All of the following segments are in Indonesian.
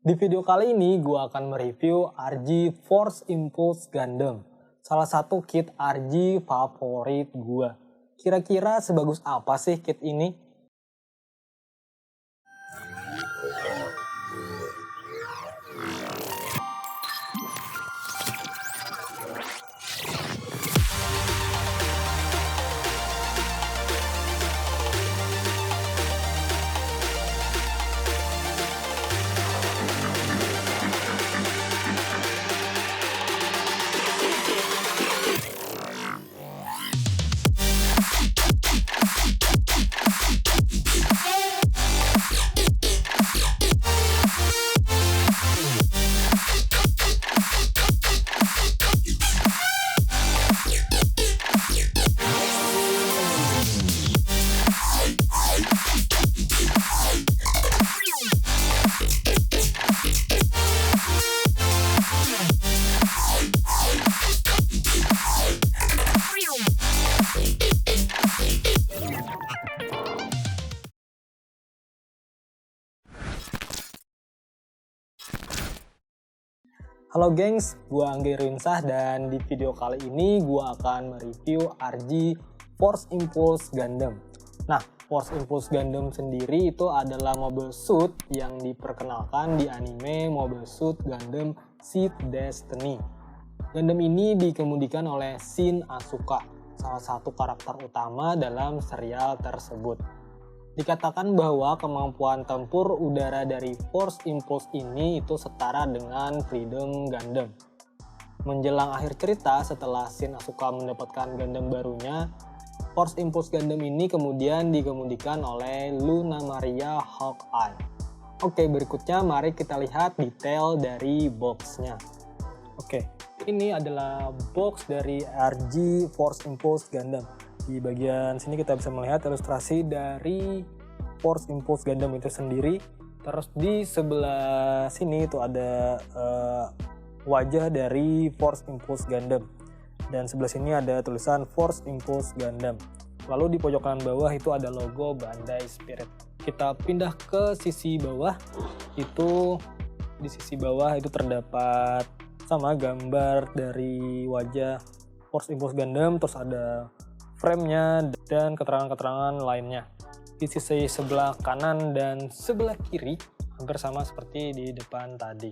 Di video kali ini gue akan mereview RG Force Impulse Gundam, salah satu kit RG favorit gue. Kira-kira sebagus apa sih kit ini? Halo gengs, gue Anggi Rinsah dan di video kali ini gue akan mereview RG Force Impulse Gundam. Nah, Force Impulse Gundam sendiri itu adalah mobile suit yang diperkenalkan di anime Mobile Suit Gundam Seed Destiny. Gundam ini dikemudikan oleh Shin Asuka, salah satu karakter utama dalam serial tersebut. Dikatakan bahwa kemampuan tempur udara dari Force Impulse ini itu setara dengan Freedom Gundam. Menjelang akhir cerita, setelah Shin Asuka mendapatkan Gundam barunya, Force Impulse Gundam ini kemudian dikemudikan oleh Luna Maria Hawkeye. Oke, berikutnya mari kita lihat detail dari boxnya. Oke, ini adalah box dari RG Force Impulse Gundam. Di bagian sini kita bisa melihat ilustrasi dari Force Impulse Gundam itu sendiri. Terus di sebelah sini itu ada wajah dari Force Impulse Gundam. Dan sebelah sini ada tulisan Force Impulse Gundam. Lalu di pojok kanan bawah itu ada logo Bandai Spirit. Kita pindah ke sisi bawah. Di sisi bawah itu terdapat sama gambar dari wajah Force Impulse Gundam. Terus ada frame-nya dan keterangan-keterangan lainnya. Di sisi sebelah kanan dan sebelah kiri hampir sama seperti di depan tadi.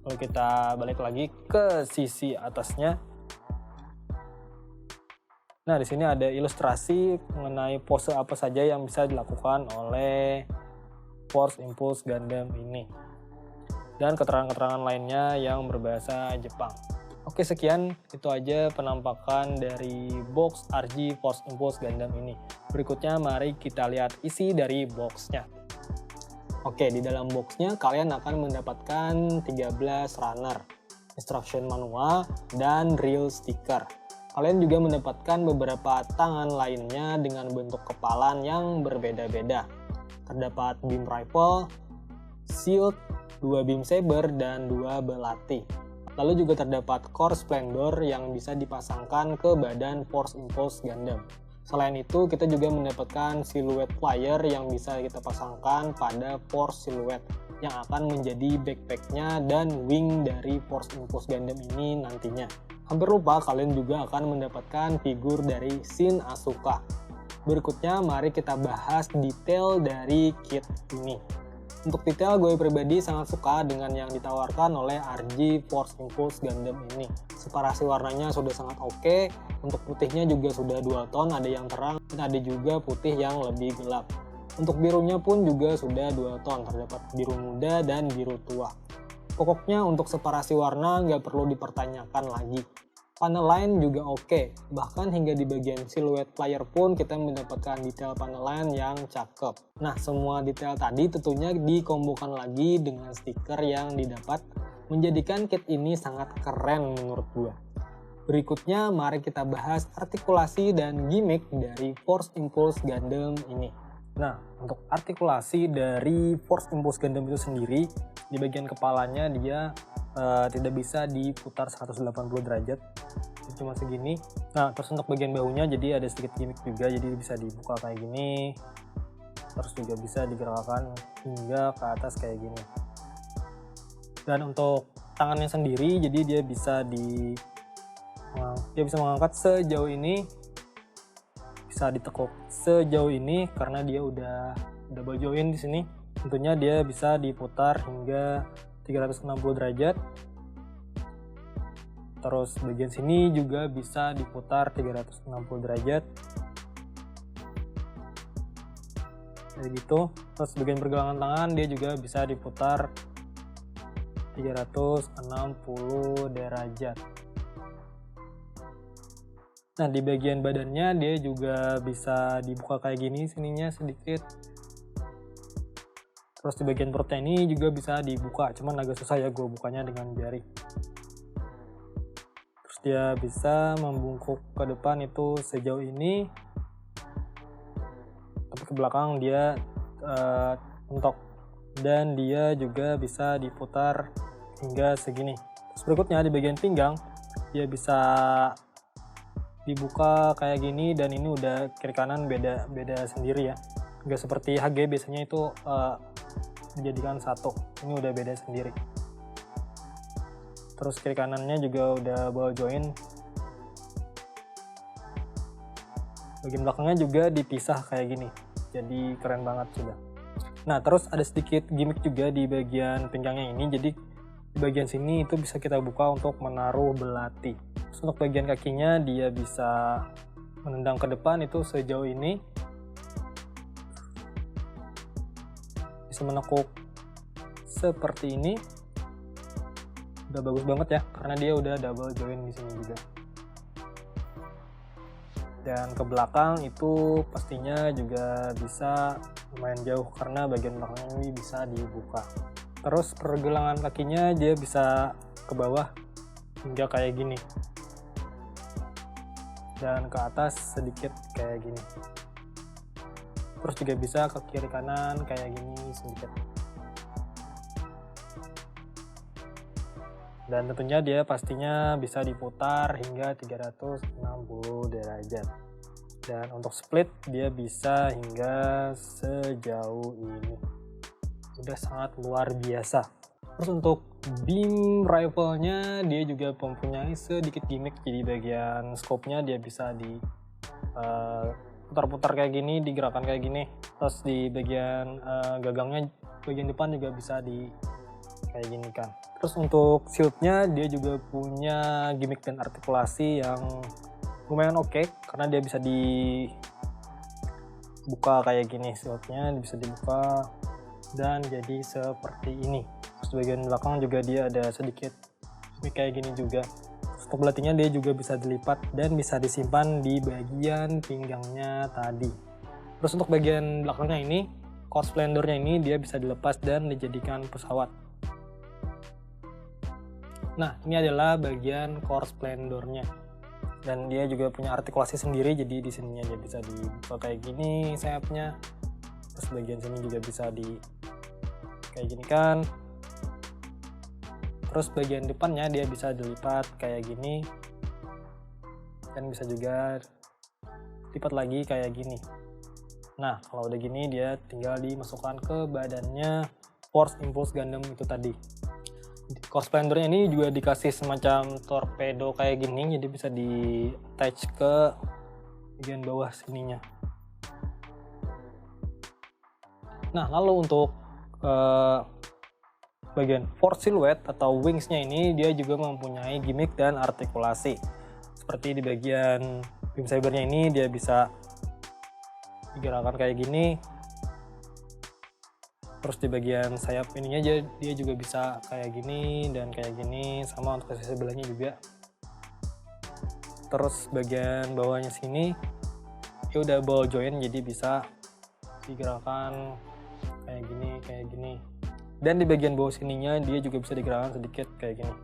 Lalu kita balik lagi ke sisi atasnya. Nah, di sini ada ilustrasi mengenai pose apa saja yang bisa dilakukan oleh Force Impulse Gundam ini. Dan keterangan-keterangan lainnya yang berbahasa Jepang. Oke, sekian itu aja penampakan dari box RG Force Impulse Gundam ini. Berikutnya mari kita lihat isi dari boxnya. Oke, di dalam boxnya kalian akan mendapatkan 13 runner, instruction manual, dan real sticker. Kalian juga mendapatkan beberapa tangan lainnya dengan bentuk kepalan yang berbeda-beda. Terdapat beam rifle, shield, 2 beam saber, dan 2 belati. Lalu juga terdapat core splendor yang bisa dipasangkan ke badan Force Impulse Gundam. Selain itu, kita juga mendapatkan silhouette flyer yang bisa kita pasangkan pada Force Silhouette yang akan menjadi backpacknya dan wing dari Force Impulse Gundam ini nantinya. Hampir lupa, kalian juga akan mendapatkan figur dari Shin Asuka. Berikutnya, mari kita bahas detail dari kit ini. Untuk detail, gue pribadi sangat suka dengan yang ditawarkan oleh RG Force Impulse Gundam ini. Separasi warnanya sudah sangat oke, untuk putihnya juga sudah 2 ton, ada yang terang dan ada juga putih yang lebih gelap. Untuk birunya pun juga sudah 2 ton, terdapat biru muda dan biru tua. Pokoknya untuk separasi warna nggak perlu dipertanyakan lagi. Panel line juga oke, bahkan hingga di bagian silhouette flyer pun kita mendapatkan detail panel line yang cakep. Nah, semua detail tadi tentunya dikombokan lagi dengan stiker yang didapat, menjadikan kit ini sangat keren menurut gua. Berikutnya, mari kita bahas artikulasi dan gimmick dari Force Impulse Gundam ini. Nah, untuk artikulasi dari Force Impulse Gundam itu sendiri, di bagian kepalanya dia tidak bisa diputar 180 derajat, cuma segini. Nah, terus untuk bagian bahunya jadi ada sedikit gimmick juga, jadi bisa dibuka kayak gini, terus juga bisa digerakkan hingga ke atas kayak gini. Dan untuk tangannya sendiri, jadi dia bisa mengangkat sejauh ini, bisa ditekuk sejauh ini karena dia udah double join di sini. Tentunya dia bisa diputar hingga 360 derajat. Terus bagian sini juga bisa diputar 360 derajat. Kayak gitu. Terus bagian pergelangan tangan dia juga bisa diputar 360 derajat. Nah, di bagian badannya dia juga bisa dibuka kayak gini sininya sedikit. Terus di bagian perutnya ini juga bisa dibuka, cuman agak susah ya gue bukanya dengan jari. Terus dia bisa membungkuk ke depan itu sejauh ini, tapi ke belakang dia mentok. Dan dia juga bisa diputar hingga segini. Terus berikutnya di bagian pinggang dia bisa dibuka kayak gini, dan ini udah kiri kanan beda sendiri ya, nggak seperti HG biasanya itu menjadikan satu. Ini udah beda sendiri. Terus kiri kanannya juga udah ball join. Bagian belakangnya juga dipisah kayak gini, jadi keren banget sudah. Nah, terus ada sedikit gimmick juga di bagian pinggangnya ini. Jadi di bagian sini itu bisa kita buka untuk menaruh belati. Terus untuk bagian kakinya dia bisa menendang ke depan itu sejauh ini, bisa menekuk seperti ini. Udah bagus banget ya, karena dia udah double join di sini juga. Dan ke belakang itu pastinya juga bisa lumayan jauh karena bagian belakang ini bisa dibuka. Terus pergelangan kakinya dia bisa ke bawah hingga kayak gini, dan ke atas sedikit kayak gini. Terus juga bisa ke kiri kanan kayak gini sedikit. Dan tentunya dia pastinya bisa diputar hingga 360 derajat. Dan untuk split dia bisa hingga sejauh ini. Udah sangat luar biasa. Terus untuk beam rifle-nya dia juga mempunyai sedikit gimmick. Jadi bagian scope-nya dia bisa di putar-putar kayak gini, digerakkan kayak gini. Terus di bagian gagangnya bagian depan juga bisa di kayak gini kan. Terus untuk shield-nya dia juga punya gimmick dan artikulasi yang lumayan oke, karena dia bisa dibuka kayak gini. Shield-nya bisa dibuka dan jadi seperti ini. Terus bagian belakang juga dia ada sedikit gimmick kayak gini juga. Untuk belatinya dia juga bisa dilipat dan bisa disimpan di bagian pinggangnya tadi. Terus untuk bagian belakangnya ini, core splendornya ini dia bisa dilepas dan dijadikan pesawat. Nah, ini adalah bagian core splendornya, dan dia juga punya artikulasi sendiri. Jadi di sininya dia bisa dibuka kayak gini sayapnya. Terus bagian sini juga bisa di kayak gini kan. Terus bagian depannya dia bisa dilipat kayak gini, dan bisa juga lipat lagi kayak gini. Nah, kalau udah gini dia tinggal dimasukkan ke badannya Force Impulse Gundam itu tadi. Core splendornya ini juga dikasih semacam torpedo kayak gini, jadi bisa di attach ke bagian bawah sininya. Nah, lalu untuk bagian force silhouette atau wingsnya ini dia juga mempunyai gimmick dan artikulasi. Seperti di bagian beam sabernya ini dia bisa digerakkan kayak gini. Terus di bagian sayap ininya dia juga bisa kayak gini dan kayak gini, sama untuk sisi sebelahnya juga. Terus bagian bawahnya sini dia udah ball joint, jadi bisa digerakkan kayak gini. Dan di bagian bawah sininya dia juga bisa digerakkan sedikit kayak gini.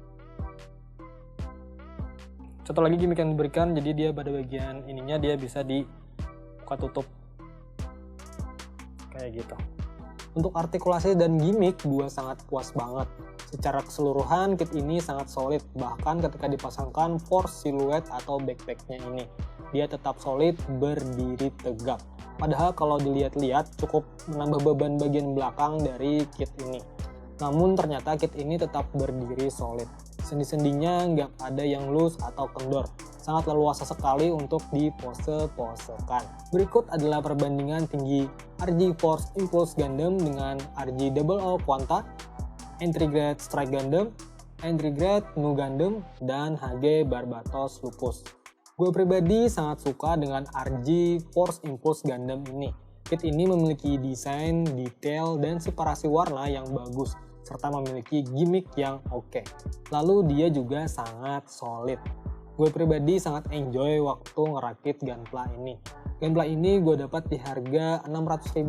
Satu lagi gimmick yang diberikan, jadi dia pada bagian ininya dia bisa dibuka tutup kayak gitu. Untuk artikulasi dan gimmick gue sangat puas banget. Secara keseluruhan kit ini sangat solid, bahkan ketika dipasangkan force silhouette atau backpacknya ini dia tetap solid, berdiri tegak. Padahal kalau dilihat-lihat cukup menambah beban bagian belakang dari kit ini. Namun ternyata kit ini tetap berdiri solid. Sendi-sendinya nggak ada yang loose atau kendor. Sangat leluasa sekali untuk dipose-posekan. Berikut adalah perbandingan tinggi RG Force Impulse Gundam dengan RG Double O Quanta, Entry Grade Strike Gundam, Entry Grade Nu Gundam, dan HG Barbatos Lupus. Gue pribadi sangat suka dengan RG Force Impulse Gundam ini. Kit ini memiliki desain, detail, dan separasi warna yang bagus, serta memiliki gimmick yang oke. Lalu dia juga sangat solid. Gue pribadi sangat enjoy waktu ngerakit Gunpla ini. Gunpla ini gue dapat di harga Rp600.000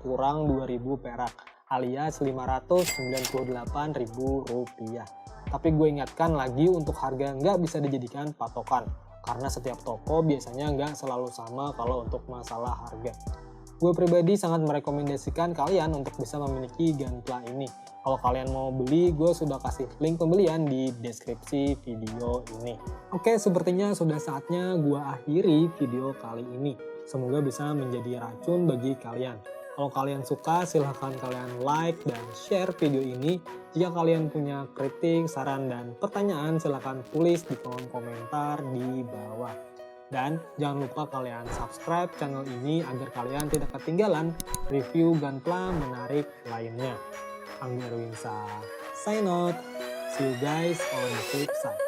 kurang Rp2.000 perak, alias Rp598.000. Tapi gue ingatkan lagi untuk harga nggak bisa dijadikan patokan, karena setiap toko biasanya nggak selalu sama kalau untuk masalah harga. Gue pribadi sangat merekomendasikan kalian untuk bisa memiliki Gunpla ini. Kalau kalian mau beli, gue sudah kasih link pembelian di deskripsi video ini. Oke, sepertinya sudah saatnya gue akhiri video kali ini. Semoga bisa menjadi racun bagi kalian. Kalau kalian suka, silahkan kalian like dan share video ini. Jika kalian punya kritik, saran, dan pertanyaan, silahkan tulis di kolom komentar di bawah. Dan jangan lupa kalian subscribe channel ini agar kalian tidak ketinggalan review Gunpla menarik lainnya. Angga Erwinsa, sign out. See you guys on the flip side.